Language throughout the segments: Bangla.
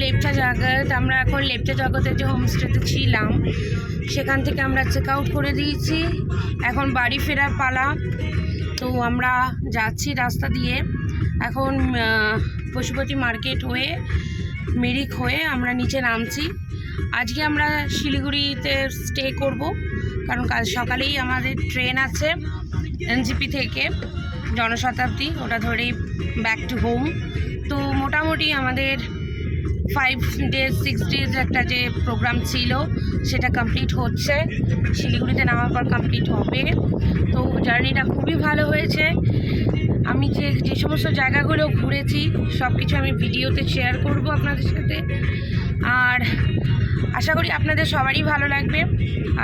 লেপচা জগৎ। আমরা এখন লেপচা জগতের যে হোমস্টেতে ছিলাম সেখান থেকে আমরা চেক আউট করে দিয়েছি। এখন বাড়ি ফেরার পালা। তো আমরা যাচ্ছি রাস্তা দিয়ে। এখন পশুপতি মার্কেট হয়ে মিরিক হয়ে আমরা নিচে নামছি। আজকে আমরা শিলিগুড়িতে স্টে করব, কারণ কাল সকালেই আমাদের ট্রেন আছে এনজিপি থেকে, জনশতাব্দী, ওটা ধরেই ব্যাক টু হোম। তো মোটামুটি আমাদের 5 days 6 days একটা যে প্রোগ্রাম ছিল সেটা কমপ্লিট হচ্ছে, শিলিগুড়িতে নামার পর কমপ্লিট হবে। তো জার্নিটা খুবই ভালো হয়েছে। আমি যে সমস্ত জায়গাগুলো ঘুরেছি সব কিছু আমি ভিডিওতে শেয়ার করব আপনাদের সাথে, আর আশা করি আপনাদের সবারই ভালো লাগবে।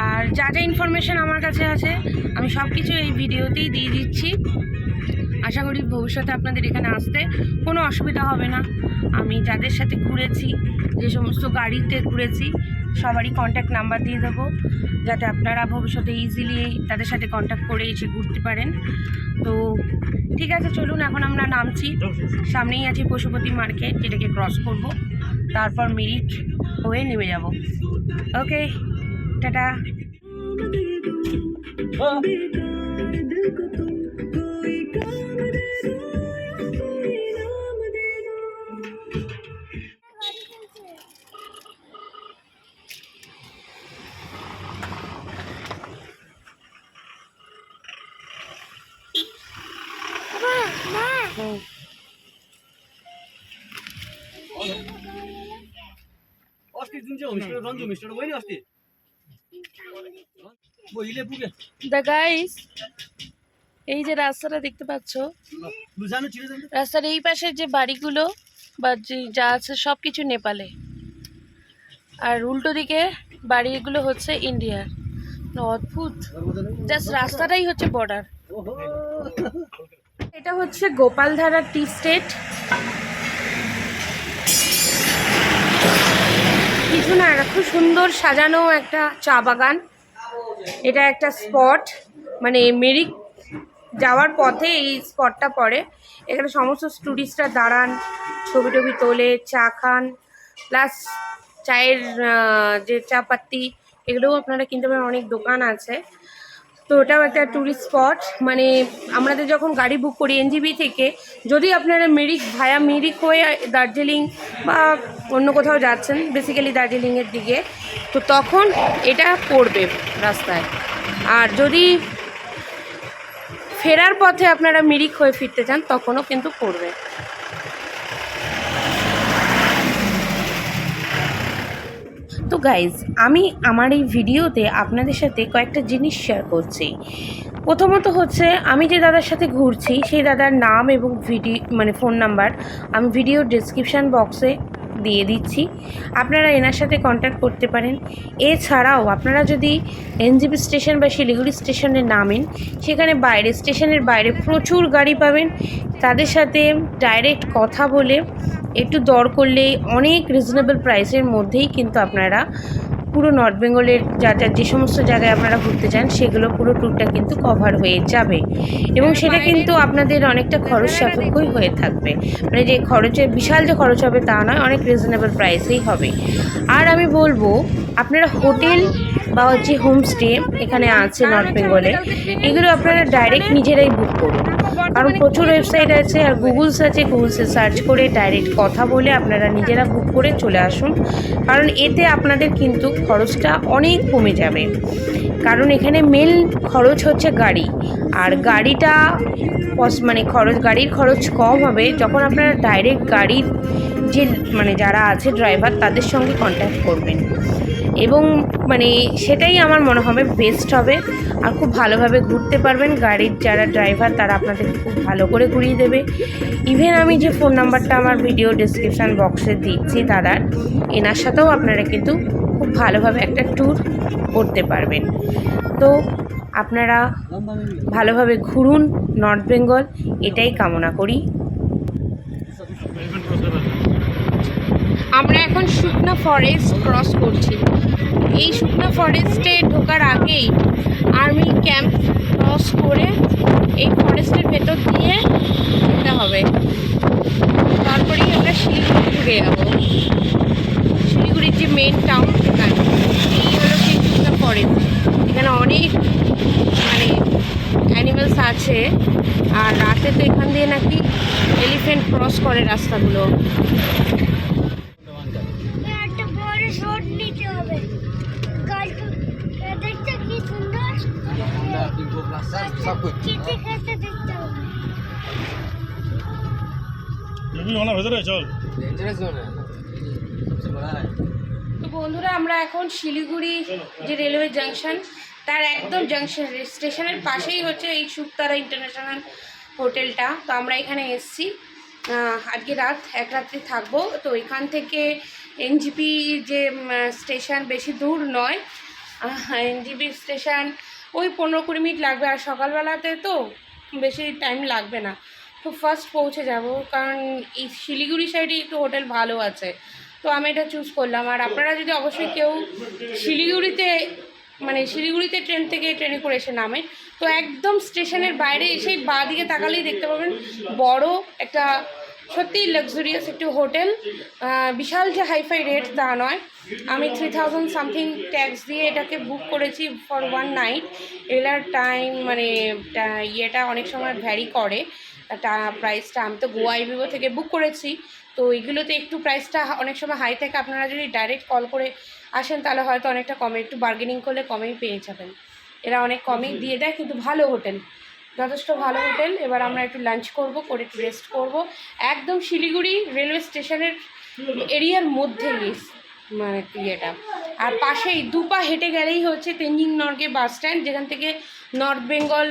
আর যা যা ইনফরমেশান আমার কাছে আছে আমি সব কিছু এই ভিডিওতেই দিয়ে দিচ্ছি। আশা করি ভবিষ্যতে আপনাদের এখানে আসতে কোনো অসুবিধা হবে না। আমি যাদের সাথে ঘুরেছি, যে সমস্ত গাড়িতে ঘুরেছি, সবারই কন্ট্যাক্ট নাম্বার দিয়ে দেবো, যাতে আপনারা ভবিষ্যতে ইজিলি তাদের সাথে কন্ট্যাক্ট করে এসে ঘুরতে পারেন। তো ঠিক আছে, চলুন এখন আমরা নামছি। সামনেই আছে পশুপতি মার্কেট, যেটাকে ক্রস করব, তারপর মিরিক হয়ে নেমে যাব। ওকে, টাটা। গাইস, এই যে রাস্তাটা দেখতে পাচ্ছ, রাস্তার এই পাশের যে বাড়িগুলো বা যা আছে সব কিছু নেপালে, আর উল্টো দিকে বাড়িগুলো হচ্ছে ইন্ডিয়ার। অদ্ভুত, জাস্ট রাস্তাটাই হচ্ছে বর্ডার। এটা হচ্ছে গোপালধারা টি স্টেট। কিছু না, খুব সুন্দর সাজানো একটা চা বাগান। এটা একটা স্পট, মানে মিরিক যাওয়ার পথে এই স্পটটা পড়ে। এখানে সমস্ত টুরিস্টরা দাঁড়ান, ছবি টবি তোলে, চা খান, প্লাস চায়ের যে চা পাত্তি এগুলোও আপনারা কিনতে পারেন। অনেক দোকান আছে। তো ওটাও একটা ট্যুরিস্ট স্পট। মানে আমাদের যখন গাড়ি বুক করি এনজিবি থেকে, যদি আপনারা মিরিক ভায়া মিরিক হয়ে দার্জিলিং বা অন্য কোথাও যাচ্ছেন, বেসিক্যালি দার্জিলিংয়ের দিকে, তো তখন এটা পড়বে রাস্তায়। আর যদি ফেরার পথে আপনারা মিরিক হয়ে ফিরতে চান তখনও কিন্তু পড়বে। তো গাইজ, আমি আমার এই ভিডিওতে আপনাদের সাথে কয়েকটা জিনিস শেয়ার করছি। প্রথমত হচ্ছে, আমি যে দাদার সাথে ঘুরছি সেই দাদার নাম এবং ফোন নাম্বার আমি ভিডিওর ডেসক্রিপশান বক্সে দিয়ে দিচ্ছি, আপনারা এনার সাথে কন্ট্যাক্ট করতে পারেন। এছাড়াও আপনারা যদি এনজিপি স্টেশন বা শিলিগুড়ি স্টেশনে নামেন, সেখানে স্টেশনের বাইরে প্রচুর গাড়ি পাবেন। তাদের সাথে ডাইরেক্ট কথা বলে একটু দর করলেই অনেক রিজনেবল প্রাইসের মধ্যেই কিন্তু আপনারা পুরো নর্থ বেঙ্গলের যে সমস্ত জায়গায় আপনারা ঘুরতে চান সেগুলো পুরো ট্যুরটা কিন্তু কভার হয়ে যাবে, এবং সেটা কিন্তু আপনাদের অনেকটা খরচ সাপেক্ষই হয়ে থাকবে। মানে যে খরচে বিশাল যে খরচ হবে তা নয়, অনেক রিজনেবল প্রাইসেই হবে। আর আমি বলবো, আপনারা হোটেল বা হচ্ছে হোমস্টে এখানে আছে নর্থ বেঙ্গলে, এগুলো আপনারা ডাইরেক্ট নিজেরাই বুক করুন, কারণ প্রচুর ওয়েবসাইট আছে আর গুগলসে সার্চ করে ডাইরেক্ট কথা বলে আপনারা নিজেরা বুক করে চলে আসুন। কারণ এতে আপনাদের কিন্তু খরচটা অনেক কমে যাবে। কারণ এখানে মেন খরচ হচ্ছে গাড়ি, আর গাড়িটা গাড়ির খরচ কম হবে যখন আপনারা ডাইরেক্ট গাড়ির যে যারা আছে ড্রাইভার তাদের সঙ্গে কন্ট্যাক্ট করবেন, এবং সেটাই আমার মনে হবে বেস্ট হবে। আর খুব ভালোভাবে ঘুরতে পারবেন। গাড়ির যারা ড্রাইভার তারা আপনাদের খুব ভালো করে ঘুরিয়ে দেবে। ইভেন আমি যে ফোন নাম্বারটা আমার ভিডিও ডেসক্রিপশান বক্সে দিচ্ছি দাদার, এনার সাথেও আপনারা কিন্তু খুব ভালোভাবে একটা ট্যুর করতে পারবেন। তো আপনারা ভালোভাবে ঘুরুন নর্থ বেঙ্গল, এটাই কামনা করি। আমরা এখন শুকনা ফরেস্ট ক্রস করছি। এই শুকনা ফরেস্টে ঢোকার আগেই আর্মি ক্যাম্প ক্রস করে এই ফরেস্টের ভেতর দিয়ে যেতে হবে, তারপরেই আমরা শিলিগুড়ি ঢুকে যাব। এলিফ্যান্ট ক্রস করে রাস্তাগুলো। একটা বড় শট নিতে হবে। গাড়িটা দেখতে কি সুন্দর। খেতে খেতে দেখতে হবে। ভেতরে চল। তো বন্ধুরা, আমরা এখন শিলিগুড়ি যে রেলওয়ে জাংশন, তার একদম জাংশন স্টেশনের পাশেই হচ্ছে এই শুকতারা ইন্টারন্যাশনাল হোটেলটা। তো আমরা এখানে এসেছি, আজকে এক রাত্রি থাকবো। তো এখান থেকে এনজিপি যে স্টেশন বেশি দূর নয়, এনজিপি স্টেশন ওই 15-20 মিনিট লাগবে। আর সকালবেলাতে তো বেশি টাইম লাগবে না, খুব ফাস্ট পৌঁছে যাব, কারণ এই শিলিগুড়ি সাইডে একটু হোটেল ভালো আছে। তো আমি এটা চুজ করলাম। আর আপনারা যদি অবশ্যই কেউ শিলিগুড়িতে ট্রেনে করে এসে নামেন, তো একদম স্টেশনের বাইরে এসেই বাঁ দিকে তাকালেই দেখতে পাবেন বড় একটা সত্যিই লাক্সারিয়াস একটি হোটেল। বিশাল যে হাইফাই রেট তা নয়। আমি 3000 সামথিং ট্যাক্স দিয়ে এটাকে বুক করেছি ফর 1 নাইট। এলার টাইম ইয়েটা অনেক সময় ভ্যারি করে প্রাইসটা। আমি তো গোয়া ইভিভো থেকে বুক করেছি, তো এইগুলোতে একটু প্রাইসটা অনেক সময় হাই থাকে। আপনারা যদি ডাইরেক্ট কল করে আসেন তাহলে হয়তো অনেকটা কমে, একটু বার্গেনিং করলে কমেই পেয়ে যাবেন। এরা অনেক কমেই দিয়ে দেয়, কিন্তু ভালো হোটেল, যথেষ্ট ভালো হোটেল। এবার আমরা একটু লাঞ্চ করব, করে একটু রেস্ট করব। একদম শিলিগুড়ি রেলওয়ে স্টেশনের এরিয়ার মধ্যেই মানে ইয়েটা। আর পাশেই দুপা হেঁটে গেলেই হচ্ছে তেঞ্জিং নর্গে বাস স্ট্যান্ড, যেখান থেকে নর্থ বেঙ্গল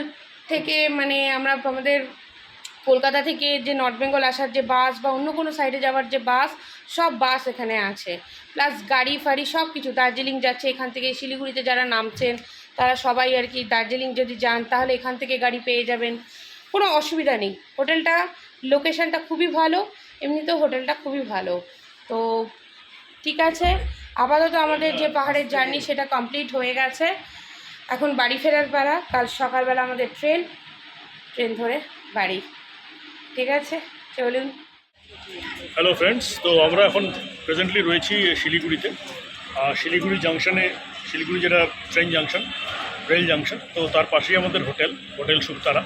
থেকে মানে আমরা আমাদের কলকাতা থেকে যে নর্থ বেঙ্গল আসার যে বাস বা অন্য কোনো সাইডে যাওয়ার যে বাস, সব বাস এখানে আছে। প্লাস গাড়ি ফাড়ি সব কিছু। দার্জিলিং যাচ্ছে এখান থেকে, শিলিগুড়িতে যারা নামছেন তারা সবাই আর কি দার্জিলিং যদি যান তাহলে এখান থেকে গাড়ি পেয়ে যাবেন, কোনো অসুবিধা নেই। হোটেলটা লোকেশানটা খুবই ভালো, এমনিতেও হোটেলটা খুবই ভালো। তো ঠিক আছে, আপাতত আমাদের যে পাহাড়ের জার্নি সেটা কমপ্লিট হয়ে গেছে। এখন বাড়ি ফেরার পালা। কাল সকালবেলা আমাদের ট্রেন ধরে বাড়ি। ঠিক আছে, চলুন। হ্যালো ফ্রেন্ডস, তো আমরা এখন প্রেজেন্টলি রয়েছি শিলিগুড়িতে। শিলিগুড়ি জাংশনে, শিলিগুড়ি যেটা ট্রেন জাংশন, রেল জাংশন, তো তার পাশেই আমাদের হোটেল শুকতারা।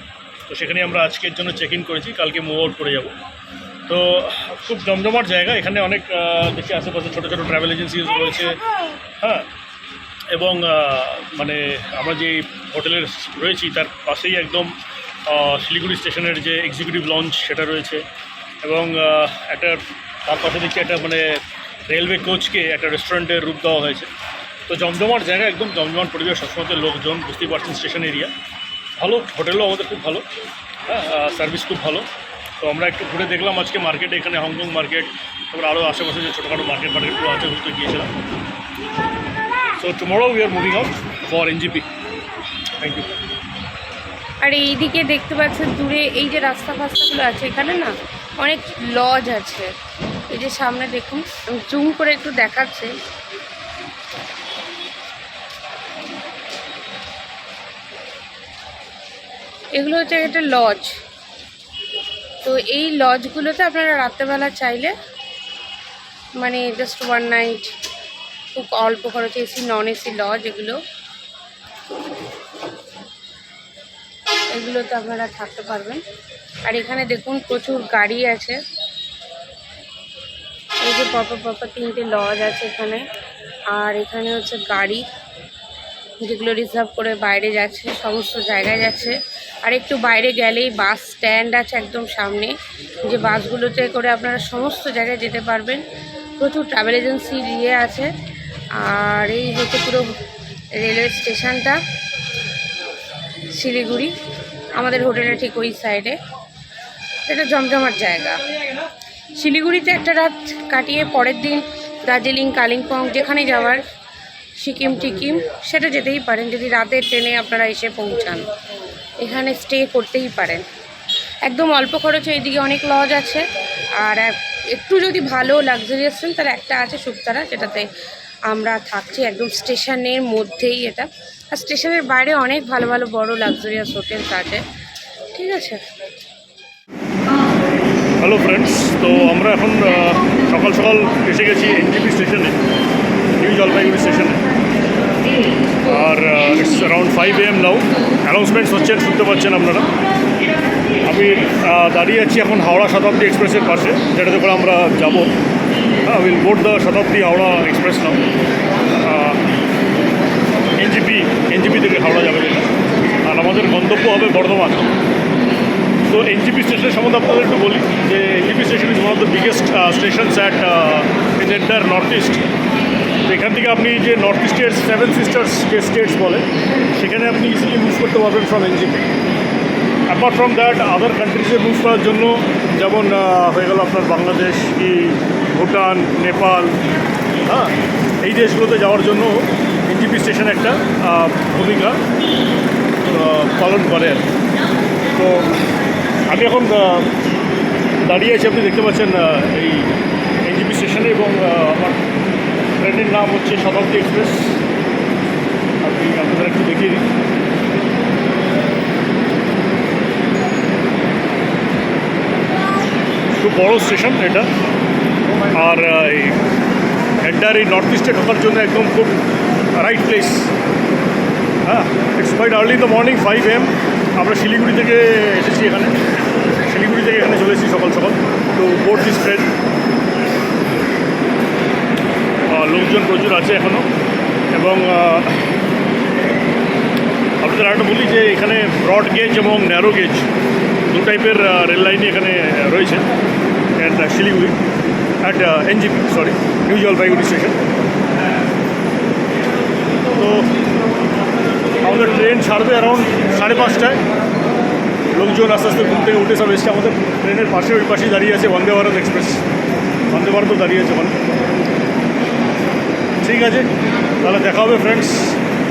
তো সেখানে আমরা আজকের জন্য চেক ইন করেছি, কালকে মুভ আউট করে যাব। তো খুব জমজমাট জায়গা এখানে, অনেক দেখি আশেপাশে ছোটো ছোটো ট্রাভেল এজেন্সি রয়েছে। হ্যাঁ, এবং মানে আমরা যে হোটেলের রয়েছি তার পাশেই একদম শিলিগুড়ি স্টেশনের যে এক্সিকিউটিভ লঞ্চ সেটা রয়েছে। এবং একটা তার পাশে দেখছি একটা মানে রেলওয়ে কোচকে একটা রেস্টুরেন্টের রূপ দেওয়া হয়েছে। তো জমজমাট জায়গা, একদম জমজমাট পরিবেশ, সবসময় লোকজন, বুঝতেই পারছেন স্টেশন এরিয়া। ভালো হোটেলও আমাদের খুব ভালো, হ্যাঁ, সার্ভিস খুব ভালো। তো আমরা একটু ঘুরে দেখলাম আজকে মার্কেট, এখানে হংকং মার্কেট, তারপর আরও আশেপাশে যে ছোটোখাটো মার্কেটগুলো আছে ওগুলো গিয়েছিলাম। So tomorrow we are moving out for NJP. Thank you. আর এইদিকে দেখতে পাচ্ছেন দূরে এই যে রাস্তাগুলো আছে, এখানে না অনেক লজ আছে। এই যে সামনে দেখুন, আমি জুম করে একটু দেখাচ্ছি। এগুলো হচ্ছে একটা লজ। তো এই লজগুলোতে আপনারা রাত্রেবেলা চাইলে মানে জাস্ট 1 নাইট, খুব অল্প খরচে, এসি নন এসি লজ এগুলোতে আপনারা থাকতে পারবেন। আর এখানে দেখুন প্রচুর গাড়ি আছে। এই যে পরপর 3টে লজ আছে এখানে। আর এখানে হচ্ছে গাড়ি যেগুলো রিজার্ভ করে বাইরে যাচ্ছে, সমস্ত জায়গায় যাচ্ছে। আর একটু বাইরে গেলেই বাস স্ট্যান্ড আছে একদম সামনে, যে বাসগুলোতে করে আপনারা সমস্ত জায়গায় যেতে পারবেন। প্রচুর ট্রাভেল এজেন্সি আছে। আর এই হচ্ছে পুরো রেলওয়ে স্টেশনটা শিলিগুড়ি, আমাদের হোটেলের ঠিক ওই সাইডে। এটা জমজমাট জায়গা। শিলিগুড়িতে একটা রাত কাটিয়ে পরের দিন দার্জিলিং, কালিম্পং যেখানে যাওয়ার, সিকিম টিকিম, সেটা যেতেই পারেন যদি রাতের ট্রেনে আপনারা এসে পৌঁছান। এখানে স্টে করতেই পারেন, একদম অল্প খরচে। এইদিকে অনেক লজ আছে। আর একটু যদি ভালো লাক্সারিয়াস তাহলে একটা আছে শুকতারা, যেটাতে আমরা থাকছি একদম স্টেশনের মধ্যেই এটা। আর স্টেশনের বাইরে অনেক ভালো ভালো বড় লাক্সারিয়াস হোটেলস আছে। ঠিক আছে। হ্যালো ফ্রেন্ডস, তো আমরা এখন সকাল সকাল এসে গেছি এনজিপি স্টেশনে, নিউ জলপাইগুড়ি স্টেশনে। আর it's around 5 AM now. Announcements হচ্ছেন, শুনতে পাচ্ছেন আপনারা। আমি দাঁড়িয়ে আছি এখন হাওড়া শতাব্দী এক্সপ্রেসের পাশে, যেটাতে করে আমরা যাবো। Will board the Shatabdi Howrah express now. NJP থেকে হাওড়া যাবে যেটা, আর আমাদের গন্তব্য হবে বর্ধমান। তো এনজিপি স্টেশনের সম্বন্ধে আপনাদের একটু বলি যে NJP station is one of the biggest stations at in entire north east. তো এখান থেকে আপনি যে নর্থ ইস্টের 7 সিস্টার্স যে স্টেটস বলে, সেখানে আপনি ইজিলি মুভ করতে পারবেন from NJP. Apart from that other কান্ট্রিজে মুভ করার জন্য, যেমন হয়ে গেল আপনার বাংলাদেশ কি ভুটান, নেপাল, এই দেশগুলোতে যাওয়ার জন্য এনজিপি স্টেশন একটা ভূমিকা পালন করে। তো আমি এখন দাঁড়িয়ে আছি, আপনি দেখতে পাচ্ছেন এই এনজিপি স্টেশনে, এবং আমার ট্রেনের নাম হচ্ছে শতাব্দী এক্সপ্রেস। আপনি আপনাদের একটু দেখিয়ে দিন। খুব বড় স্টেশন এটা, আর এই এন্টায়ার এই নর্থ ইস্টে ঢোকার জন্য একদম খুব right place. It's quite early in the morning 5 AM। আমরা শিলিগুড়ি থেকে এসেছি এখানে, শিলিগুড়ি থেকে এখানে চলে এসেছি সকাল সকাল। তো বোর্ড দিস ট্রেন, লোকজন প্রচুর আছে এখনও। এবং আপনাদের আরেকটা বলি যে এখানে ব্রড গেজ এবং ন্যারো গেজ দু টাইপের রেল লাইনই এখানে রয়েছে Siliguri at NJP, new Jalpaiguri station. তো আমাদের ট্রেন ছাড়বে অ্যারাউন্ড 5:30টায়। লোকজন আস্তে আস্তে ঘুম থেকে উঠে সব এসছে। আমাদের ট্রেনের পাশে ওই পাশেই দাঁড়িয়ে আছে বন্দে ভারত এক্সপ্রেস, বন্দে ভারতও দাঁড়িয়ে আছে ওখানে। ঠিক আছে, তাহলে দেখা হবে ফ্রেন্ডস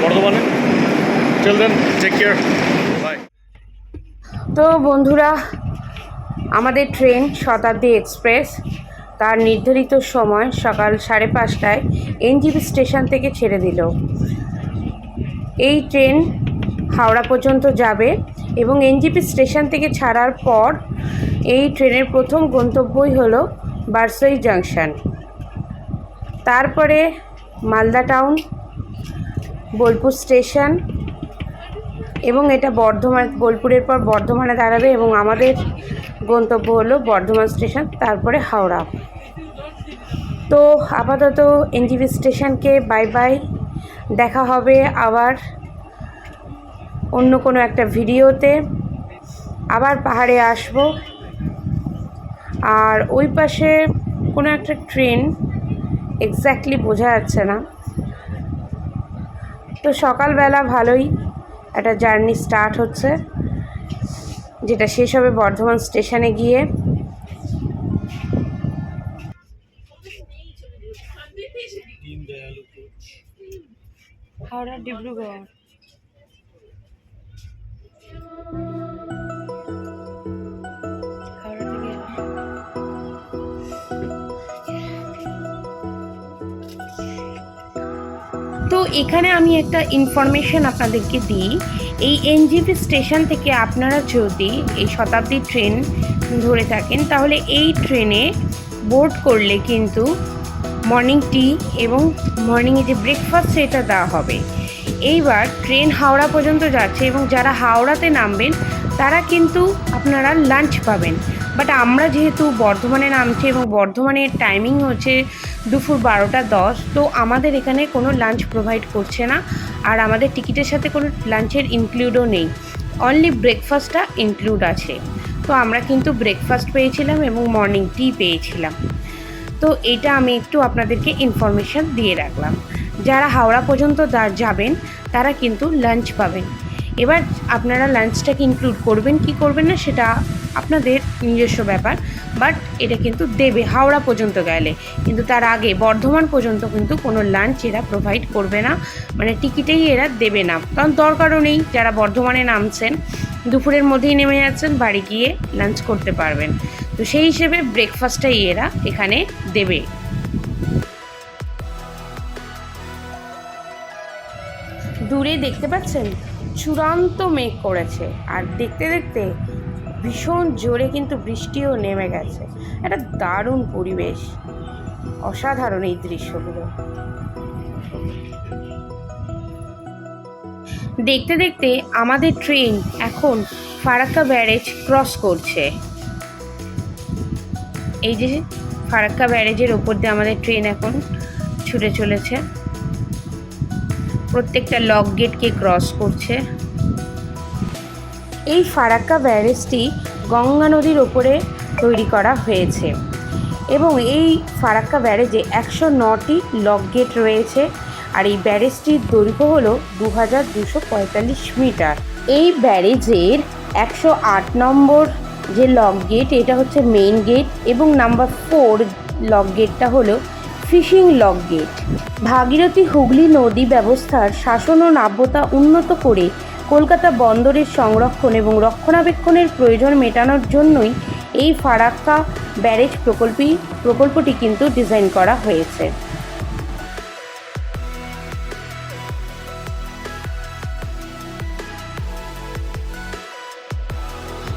বর্ধমানে। Till then take care, bye. তো বন্ধুরা, আমাদের ট্রেন শতাব্দী এক্সপ্রেস তার নির্ধারিত সময় সকাল 5:30টায় এনজিপি স্টেশন থেকে ছেড়ে দিল। এই ট্রেন হাওড়া পর্যন্ত যাবে, এবং এনজিপি স্টেশন থেকে ছাড়ার পর এই ট্রেনের প্রথম গন্তব্যই হলো বারসই জাংশন, তারপরে মালদা টাউন, বোলপুর স্টেশন, এবং এটা বোলপুরের পর বর্ধমানে দাঁড়াবে, এবং আমাদের গন্তব্য হলো বর্ধমান স্টেশন, তারপরে হাওড়া। তো আপাতত এনজিপি স্টেশনকে বাই বাই। দেখা হবে আবার অন্য কোনো একটা ভিডিওতে। আবার পাহাড়ে আসব। আর ওই পাশে কোনো একটা ট্রেন, এক্স্যাক্টলি বোঝা যাচ্ছে না। তো সকালবেলা ভালোই একটা জার্নি স্টার্ট হচ্ছে, যেটা শেষ হবে বর্ধমান স্টেশনে গিয়ে। হাওড়া ডিব্রুগড়। তো এখানে আমি একটা ইনফরমেশন আপনাদেরকে দিই। এই এনজিপি স্টেশন থেকে আপনারা যদি এই শতাব্দী ট্রেন ধরে থাকেন, তাহলে এই ট্রেনে বোর্ড করলে কিন্তু মর্নিং টি এবং মর্নিংয়ে যে ব্রেকফাস্ট সেটা দেওয়া হবে। এইবার ট্রেন হাওড়া পর্যন্ত যাচ্ছে, এবং যারা হাওড়াতে নামবেন তারা কিন্তু আপনারা লাঞ্চ পাবেন। বাট আমরা যেহেতু বর্ধমানে নামছি, এবং বর্ধমানের টাইমিং হচ্ছে দুপুর 12:10, তো আমাদের এখানে কোনো লাঞ্চ প্রোভাইড করছে না, আর আমাদের টিকিটের সাথে কোনো লাঞ্চের ইনক্লুডও নেই, অনলি ব্রেকফাস্টটা ইনক্লুড আছে। তো আমরা কিন্তু ব্রেকফাস্ট পেয়েছিলাম এবং মর্নিং টি পেয়েছিলাম। তো এটা আমি একটু আপনাদেরকে ইনফরমেশান দিয়ে রাখলাম। যারা হাওড়া পর্যন্ত যাবেন তারা কিন্তু লাঞ্চ পাবেন। এবার আপনারা লাঞ্চটাকে ইনক্লুড করবেন কি করবেন না সেটা আপনাদের নিজস্ব ব্যাপার, বাট এটা কিন্তু দেবে হাওড়া পর্যন্ত গেলে। কিন্তু তার আগে বর্ধমান পর্যন্ত কিন্তু কোনো লাঞ্চ এরা প্রোভাইড করবে না, মানে টিকিটেই এরা দেবে না, কারণ দরকারও নেই। যারা বর্ধমানে নামছেন দুপুরের মধ্যেই নেমে যাচ্ছেন, বাড়ি গিয়ে লাঞ্চ করতে পারবেন। তো সেই হিসেবে ব্রেকফাস্টটাই এরা এখানে দেবে। দূরে দেখতে পাচ্ছেন চূড়ান্ত মেঘ করেছে, আর দেখতে দেখতে ভীষণ জোরে কিন্তু বৃষ্টিও নেমে গেছে। একটা দারুণ পরিবেশ, অসাধারণ এই দৃশ্যগুলো। দেখতে দেখতে আমাদের ট্রেন এখন ফারাক্কা ব্যারেজ ক্রস করছে। এই যে ফারাক্কা ব্যারেজের ওপর দিয়ে আমাদের ট্রেন এখন ছুটে চলেছে, প্রত্যেকটা লক গেটকে ক্রস করছে। এই ফারাক্কা ব্যারেজটি গঙ্গা নদীর ওপরে তৈরি করা হয়েছে এবং এই ফারাক্কা ব্যারেজে 109টি লক গেট রয়েছে। আর এই ব্যারেজটির দৈর্ঘ্য হলো 2245 মিটার। এই ব্যারেজের 108 নম্বর যে লক গেট, এটা হচ্ছে মেইন গেট, এবং নাম্বার 4 লক গেটটা হলো fishing lock gate. Bhagirathi Hooghly নদী ব্যবস্থার শাসন ও নাব্যতা উন্নত করে কলকাতা বন্দরের সংরক্ষণ এবং রক্ষণাবেক্ষণের প্রয়োজন মেটানোর জন্যই এই ফারাক্কা ব্যারেজ প্রকল্পটি কিন্তু ডিজাইন করা হয়েছে।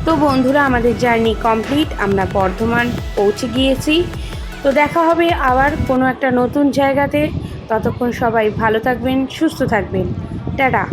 তো বন্ধুরা, আমাদের জার্নি কমপ্লিট, আমরা বর্ধমান পৌঁছে গিয়েছি। তো দেখা হবে আবার কোনো একটা নতুন জায়গাতে। ততক্ষণ সবাই ভালো থাকবেন, সুস্থ থাকবেন। টাটা।